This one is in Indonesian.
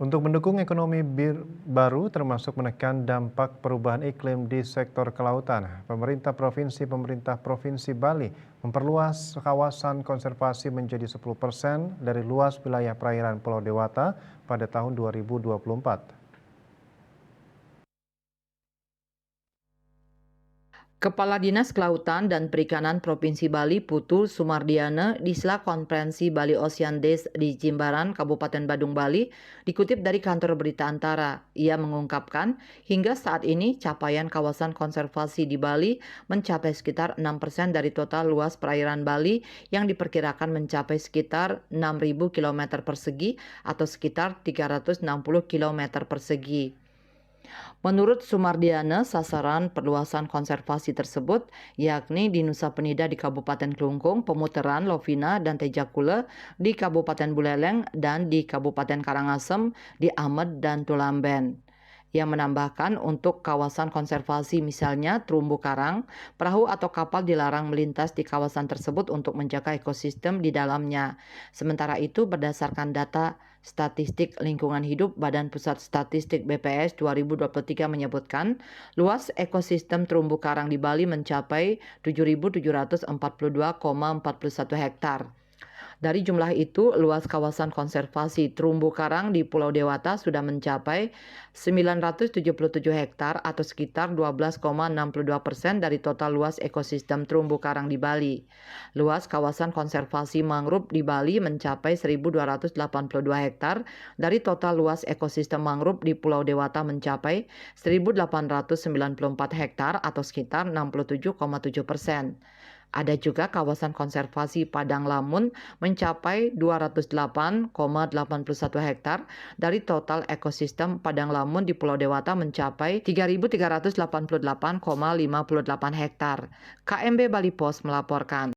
Untuk mendukung ekonomi baru termasuk menekan dampak perubahan iklim di sektor kelautan, pemerintah Provinsi Bali memperluas kawasan konservasi menjadi 10% dari luas wilayah perairan Pulau Dewata pada tahun 2024. Kepala Dinas Kelautan dan Perikanan Provinsi Bali Putu Sumardiana di sela konferensi Bali Ocean Days di Jimbaran, Kabupaten Badung, Bali, dikutip dari kantor berita Antara. Ia mengungkapkan, hingga saat ini capaian kawasan konservasi di Bali mencapai sekitar 6% dari total luas perairan Bali yang diperkirakan mencapai sekitar 6.000 km persegi atau sekitar 360 km persegi. Menurut Sumardiana, sasaran perluasan konservasi tersebut yakni di Nusa Penida di Kabupaten Klungkung, Pemutaran, Lovina, dan Tejakula di Kabupaten Buleleng, dan di Kabupaten Karangasem di Amed dan Tulamben. Yang menambahkan untuk kawasan konservasi misalnya terumbu karang, perahu atau kapal dilarang melintas di kawasan tersebut untuk menjaga ekosistem di dalamnya. Sementara itu berdasarkan data Statistik Lingkungan Hidup Badan Pusat Statistik BPS 2023 menyebutkan, luas ekosistem terumbu karang di Bali mencapai 7.742,41 hektar. Dari jumlah itu, luas kawasan konservasi terumbu karang di Pulau Dewata sudah mencapai 977 hektar atau sekitar 12,62% dari total luas ekosistem terumbu karang di Bali. Luas kawasan konservasi mangrove di Bali mencapai 1.282 hektar, dari total luas ekosistem mangrove di Pulau Dewata mencapai 1.894 hektar atau sekitar 67,7%. Ada juga kawasan konservasi Padang Lamun mencapai 208,81 hektar, dari total ekosistem Padang Lamun di Pulau Dewata mencapai 3.388,58 hektar. KMB Bali Pos melaporkan.